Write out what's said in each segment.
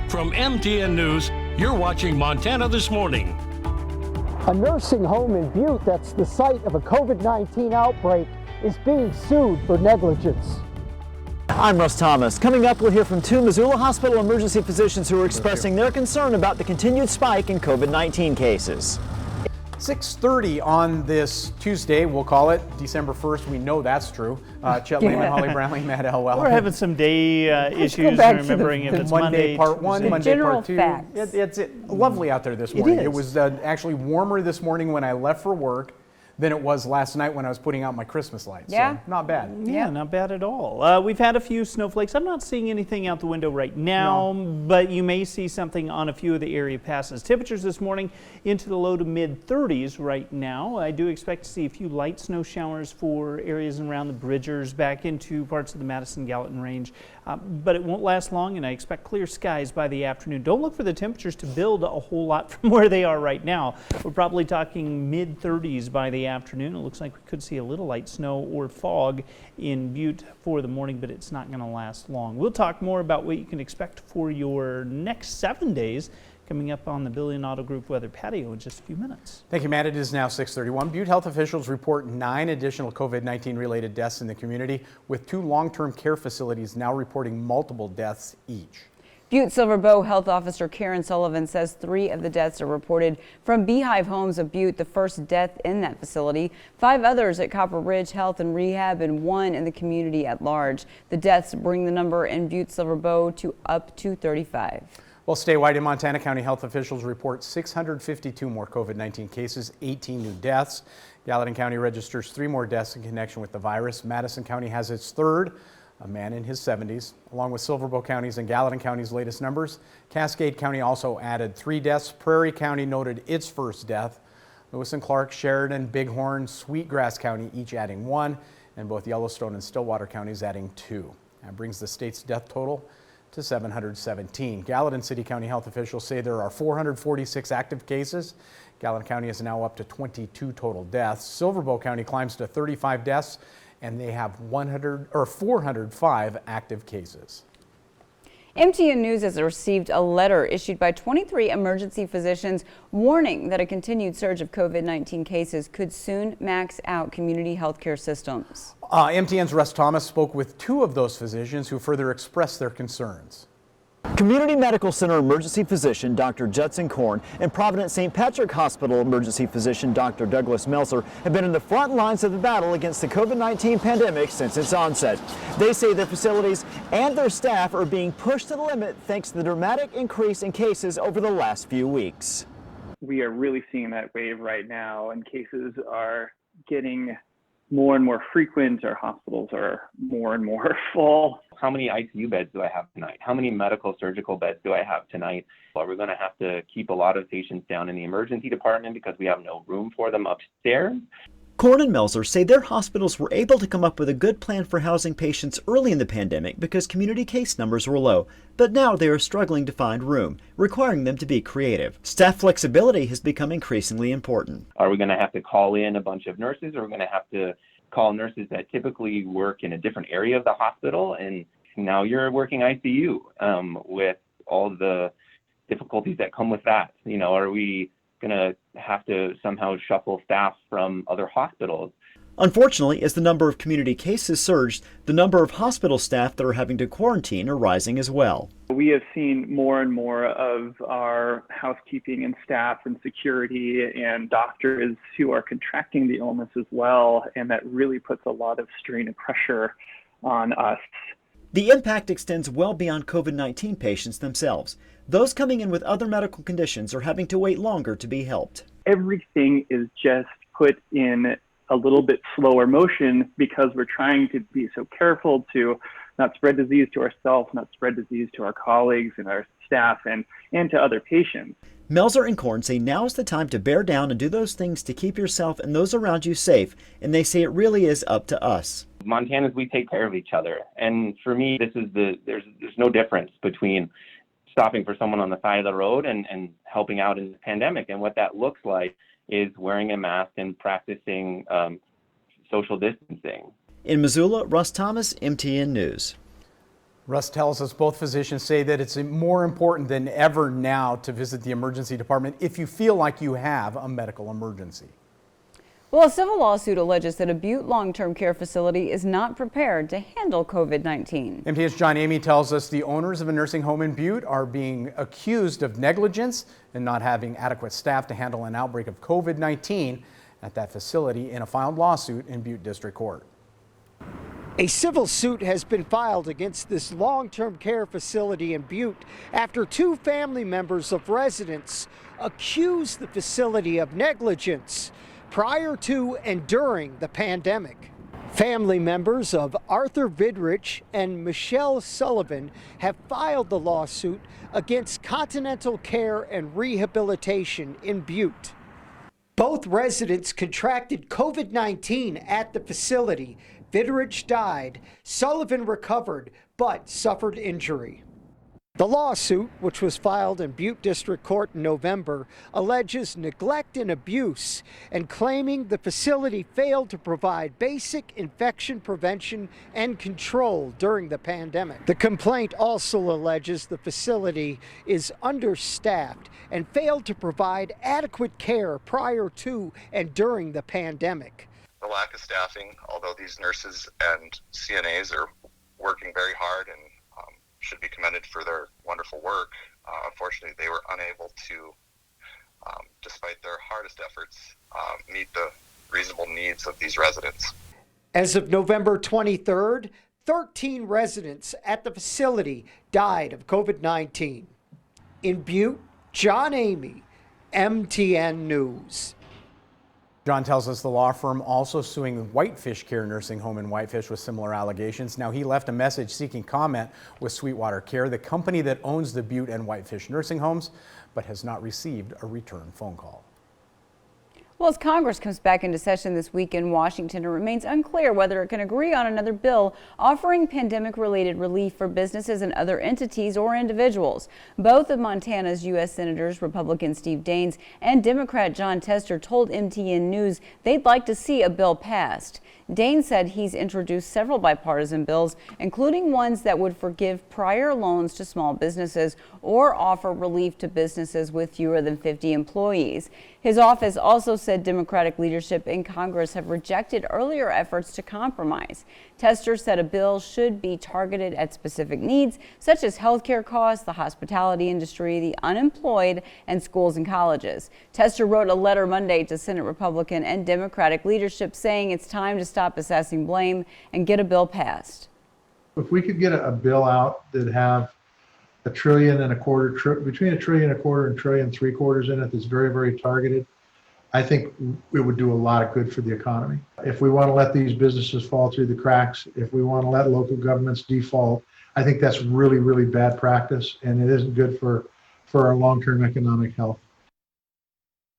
From MTN News, you're watching Montana This Morning. A nursing home in Butte that's the site of a COVID-19 outbreak is being sued for negligence. I'm Russ Thomas. Coming up, we'll hear from two Missoula Hospital emergency physicians who are expressing their concern about the continued spike in COVID-19 cases. 6:30 on this Tuesday, we'll call it December 1st. We know that's true. Chet Lehman, Holly Brownlee, Matt Elwell. We're having some day issues remembering if it's Monday part Tuesday. one, Monday general part two. facts. It's lovely out there this morning. It is. was actually warmer this morning when I left for work than it was last night when I was putting out my Christmas lights. Yeah. So not bad. Yeah, not bad at all. We've had a few snowflakes. I'm not seeing anything out the window right now, but you may see something on a few of the area passes. Temperatures this morning into the low to mid 30s right now. I do expect to see a few light snow showers for areas around the Bridgers, back into parts of the Madison-Gallatin range, but it won't last long, and I expect clear skies by the afternoon. Don't look for the temperatures to build a whole lot from where they are right now. We're probably talking mid 30s by the afternoon. It looks like we could see a little light snow or fog in Butte for the morning, but it's not going to last long. We'll talk more about what you can expect for your next 7 days coming up on the Billion Auto Group Weather Patio in just a few minutes. Thank you, Matt. It is now 6:31. Butte health officials report 9 additional COVID-19 related deaths in the community, with 2 long-term care facilities now reporting multiple deaths each. Butte Silver Bow Health Officer Karen Sullivan says 3 of the deaths are reported from Beehive Homes of Butte, the first death in that facility. 5 others at Copper Ridge Health and Rehab, and 1 in the community at large. The deaths bring the number in Butte Silver Bow to up to 35. Well, statewide in Montana, county health officials report 652 more COVID-19 cases, 18 new deaths. Gallatin County registers 3 more deaths in connection with the virus. Madison County has its 3rd, a man in his 70s, along with Silver Bow County's and Gallatin County's latest numbers. Cascade County also added 3 deaths. Prairie County noted its first death. Lewis and Clark, Sheridan, Bighorn, Sweetgrass County each adding 1, and both Yellowstone and Stillwater counties adding 2. That brings the state's death total to 717. Gallatin City County health officials say there are 446 active cases. Gallatin County is now up to 22 total deaths. Silver Bow County climbs to 35 deaths, and they have 405 active cases. MTN News has received a letter issued by 23 emergency physicians warning that a continued surge of COVID-19 cases could soon max out community healthcare systems. MTN's Russ Thomas spoke with 2 of those physicians who further expressed their concerns. Community Medical Center emergency physician Dr. Judson Korn and Providence St. Patrick Hospital emergency physician Dr. Douglas Meltzer have been in the front lines of the battle against the COVID-19 pandemic since its onset. They say their facilities and their staff are being pushed to the limit thanks to the dramatic increase in cases over the last few weeks. We are really seeing that wave right now, and cases are getting more and more frequent. Our hospitals are more and more full. How many ICU beds do I have tonight? How many medical surgical beds do I have tonight? Are we going to have to keep a lot of patients down in the emergency department because we have no room for them upstairs? Korn and Meltzer say their hospitals were able to come up with a good plan for housing patients early in the pandemic because community case numbers were low, but now they are struggling to find room, requiring them to be creative. Staff flexibility has become increasingly important. Are we going to have to call in a bunch of nurses, or are we going to have to call nurses that typically work in a different area of the hospital, and now you're working ICU with all the difficulties that come with that? You know, are we going to have to somehow shuffle staff from other hospitals? Unfortunately, as the number of community cases surged, the number of hospital staff that are having to quarantine are rising as well. We have seen more and more of our housekeeping and staff and security and doctors who are contracting the illness as well, and that really puts a lot of strain and pressure on us. The impact extends well beyond COVID-19 patients themselves. Those coming in with other medical conditions are having to wait longer to be helped. Everything is just put in a little bit slower motion because we're trying to be so careful to not spread disease to ourselves, not spread disease to our colleagues and our staff and to other patients. Meltzer and Korn say now is the time to bear down and do those things to keep yourself and those around you safe, and they say it really is up to us. Montanans, we take care of each other, and for me, this is there's no difference between stopping for someone on the side of the road and helping out in the pandemic, and what that looks like is wearing a mask and practicing social distancing. In Missoula, Russ Thomas, MTN News. Russ tells us both physicians say that it's more important than ever now to visit the emergency department if you feel like you have a medical emergency. Well, a civil lawsuit alleges that a Butte long-term care facility is not prepared to handle COVID-19. MTN's John Amy tells us the owners of a nursing home in Butte are being accused of negligence and not having adequate staff to handle an outbreak of COVID-19 at that facility in a filed lawsuit in Butte District Court. A civil suit has been filed against this long-term care facility in Butte after two family members of residents accused the facility of negligence prior to and during the pandemic. Family members of Arthur Vidrich and Michelle Sullivan have filed the lawsuit against Continental Care and Rehabilitation in Butte. Both residents contracted COVID-19 at the facility. Vidrich died. Sullivan recovered, but suffered injury. The lawsuit, which was filed in Butte District Court in November, alleges neglect and abuse and claiming the facility failed to provide basic infection prevention and control during the pandemic. The complaint also alleges the facility is understaffed and failed to provide adequate care prior to and during the pandemic. The lack of staffing, although these nurses and CNAs are working very hard and should be commended for their wonderful work. Unfortunately, they were unable to, despite their hardest efforts, meet the reasonable needs of these residents. As of November 23rd, 13 residents at the facility died of COVID-19. In Butte, John Amy, MTN News. John tells us the law firm also suing Whitefish Care Nursing Home in Whitefish with similar allegations. Now, he left a message seeking comment with Sweetwater Care, the company that owns the Butte and Whitefish nursing homes, but has not received a return phone call. Well, as Congress comes back into session this week in Washington, it remains unclear whether it can agree on another bill offering pandemic-related relief for businesses and other entities or individuals. Both of Montana's U.S. Senators, Republican Steve Daines and Democrat John Tester, told MTN News they'd like to see a bill passed. Daines said he's introduced several bipartisan bills, including ones that would forgive prior loans to small businesses or offer relief to businesses with fewer than 50 employees. His office also said Democratic leadership in Congress have rejected earlier efforts to compromise. Tester said a bill should be targeted at specific needs, such as healthcare costs, the hospitality industry, the unemployed, and schools and colleges. Tester wrote a letter Monday to Senate Republican and Democratic leadership saying it's time to stop assessing blame and get a bill passed. If we could get a bill out that have $1.25 trillion, between $1.25 trillion and $1.75 trillion in it, that's very, very targeted, I think it would do a lot of good for the economy. If we want to let these businesses fall through the cracks, if we want to let local governments default, I think that's really, really bad practice, and it isn't good for our long-term economic health.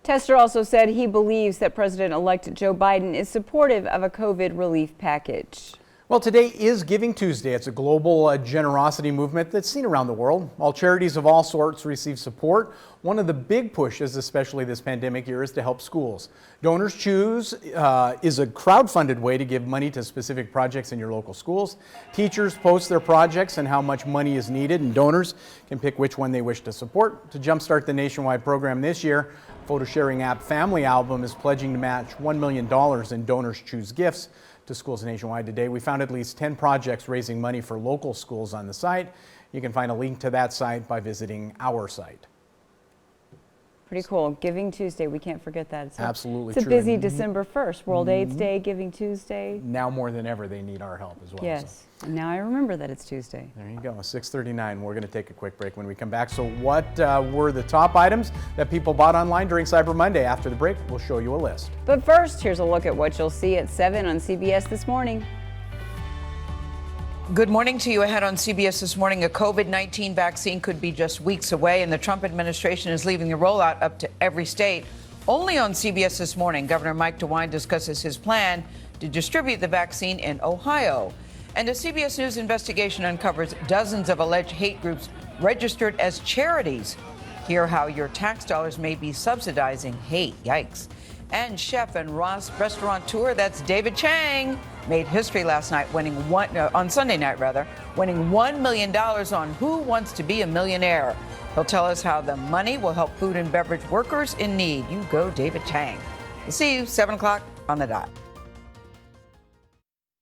Tester also said he believes that President-elect Joe Biden is supportive of a COVID relief package. Well, today is Giving Tuesday. It's a global generosity movement that's seen around the world. All charities of all sorts receive support. One of the big pushes, especially this pandemic year, is to help schools. Donors Choose is a crowdfunded way to give money to specific projects in your local schools. Teachers post their projects and how much money is needed, and donors can pick which one they wish to support. To jumpstart the nationwide program this year, photo sharing app Family Album is pledging to match $1 million in Donors Choose gifts to schools nationwide today. We found at least 10 projects raising money for local schools on the site. You can find a link to that site by visiting our site. Pretty cool. Giving Tuesday, we can't forget that. Absolutely true. It's a true. busy December 1st, World AIDS Day, Giving Tuesday. Now more than ever, they need our help as well. Yes, and now I remember that it's Tuesday. There you go, 6:39. We're going to take a quick break when we come back. So what were the top items that people bought online during Cyber Monday? After the break, we'll show you a list. But first, here's a look at what you'll see at 7 on CBS This Morning. Good morning to you. Ahead on CBS This Morning, a COVID-19 vaccine could be just weeks away, and the Trump administration is leaving the rollout up to every state. Only on CBS This Morning, Governor Mike DeWine discusses his plan to distribute the vaccine in Ohio. And a CBS News investigation uncovers dozens of alleged hate groups registered as charities. Hear how your tax dollars may be subsidizing hate. Yikes. And chef and restaurateur, that's David Chang, made history last night, on Sunday night, winning $1 million on Who Wants to Be a Millionaire. He'll tell us how the money will help food and beverage workers in need. You go, David Chang. We'll see you 7 o'clock on the dot.